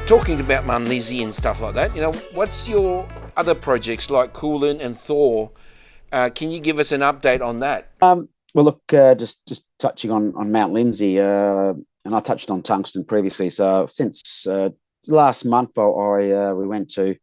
Talking about Lindsay and stuff like that, what's your other projects like Kulin and Thor? Can you give us an update on that? Well, look, just touching on Mount Lindsay, and I touched on tungsten previously. So since last month, we went to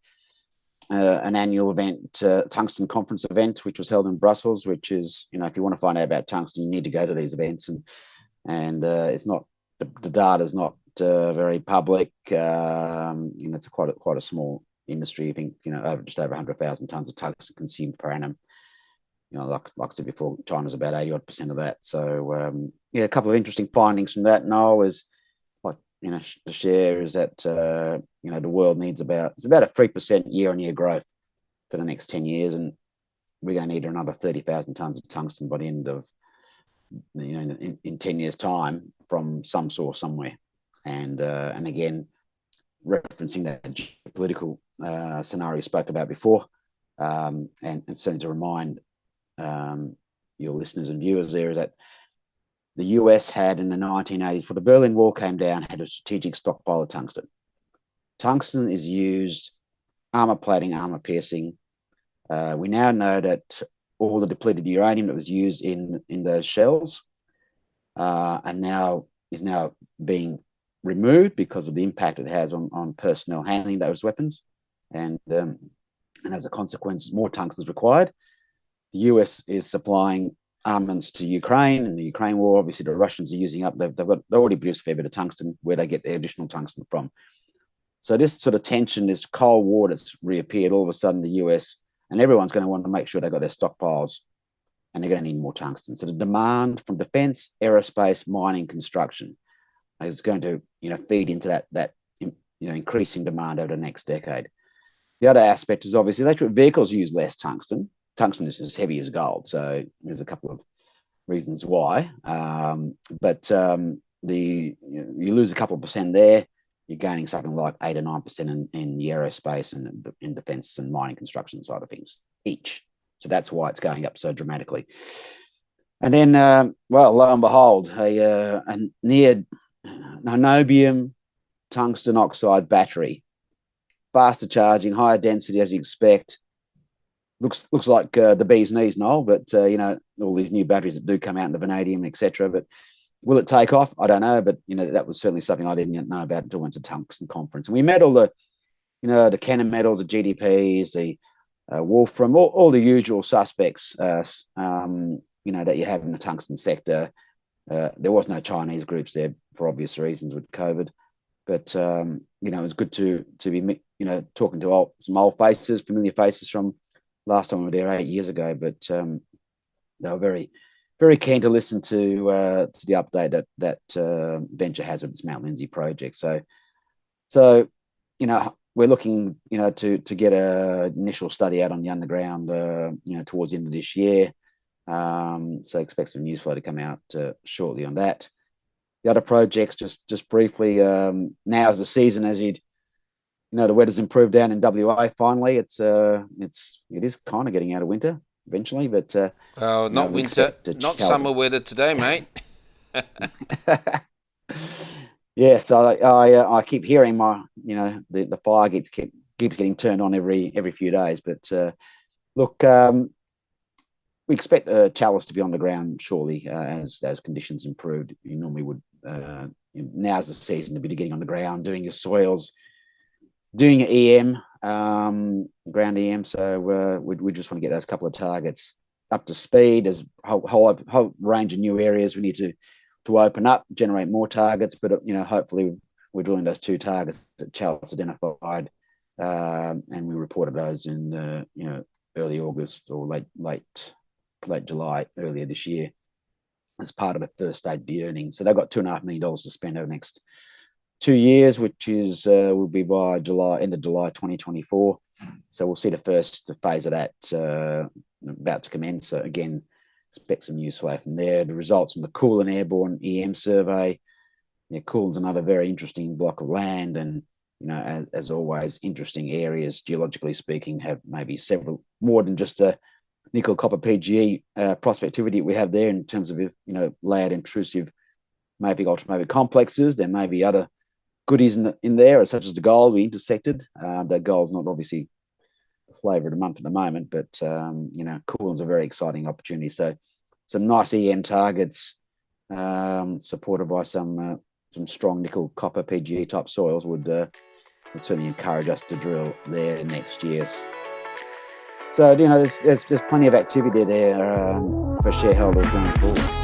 an annual event, tungsten conference event, which was held in Brussels. Which is, if you want to find out about tungsten, you need to go to these events, and it's not the data is not very public. It's quite a small industry. I think just over 100,000 tons of tungsten consumed per annum. Like I said before, China's about 80% of that. So a couple of interesting findings from that. Noel is like to share is that the world needs about a 3% year-on-year growth for the next 10 years, and we're going to need another 30,000 tons of tungsten by the end of in 10 years' time from some source somewhere. And again, referencing that geopolitical scenario we spoke about before, and certainly to remind your listeners and viewers there is that the US had in the 1980s, before the Berlin Wall came down, had a strategic stockpile of tungsten. Tungsten is used armor plating, armor piercing. We now know that all the depleted uranium that was used in those shells is now being removed because of the impact it has on personnel handling those weapons, and as a consequence, more tungsten is required. The US is supplying armaments to Ukraine, and the Ukraine war, obviously the Russians are using up. They already produced a fair bit of tungsten. Where they get their additional tungsten from? So this sort of tension, this Cold War that's reappeared, all of a sudden the US and everyone's going to want to make sure they've got their stockpiles, and they're going to need more tungsten. So the demand from defence, aerospace, mining, construction is going to feed into that increasing demand over the next decade. The other aspect is obviously electric vehicles use less tungsten. Tungsten is as heavy as gold, so there's a couple of reasons why. But you lose a couple of percent there, you're gaining something like 8 or 9% in the aerospace and in defence and mining construction side of things each. So that's why it's going up so dramatically. And then, lo and behold, a near niobium tungsten oxide battery, faster charging, higher density as you expect. Looks like the bee's knees, Noel, but all these new batteries that do come out in the vanadium, etc. But will it take off? I don't know, but that was certainly something I didn't know about until I went to tungsten conference. And we met all the Canon metals, the GDPs, the Wolfram, all the usual suspects, that you have in the tungsten sector. There was no Chinese groups there for obvious reasons with COVID, but it was good to be talking to some old faces, familiar faces from last time we were there 8 years ago, but they were very, very keen to listen to the update that Venture has with its Mount Lindsay project. So we're looking to get an initial study out on the underground towards the end of this year. So expect some news flow to come out shortly on that. The other projects, just briefly, now is the season as the weather's improved down in WA. Finally, it is kind of getting out of winter eventually, but Not we winter, expect to not Charles. summer weather today, mate. Yes, I keep hearing the fire keeps getting turned on every few days, but look, we expect Chalice to be on the ground shortly as conditions improved. You normally would. Now's the season to be getting on the ground, doing your soils, doing your EM, ground EM. So we just want to get those couple of targets up to speed. There's a whole range of new areas we need to open up, generate more targets. But hopefully we're drilling those 2 targets that Chalice identified, and we reported those in early August or late July earlier this year as part of a first stage de-earning. So they've got $2.5 million to spend over the next 2 years, which is will be by end of July 2024. So we'll see the first phase of that about to commence. So again, expect some news flow from there. The results from the Kulin Airborne EM survey. Kulin's another very interesting block of land, and as always, interesting areas geologically speaking. Have maybe several more than just a nickel copper PGE prospectivity we have there in terms of layered intrusive mafic ultramafic complexes. There may be other goodies in there, such as the gold we intersected. That gold's not obviously the flavour of the month at the moment, but Kulin's a very exciting opportunity. So some nice EM targets, supported by some strong nickel copper PGE type soils would certainly encourage us to drill there next year. So there's plenty of activity there for shareholders going forward.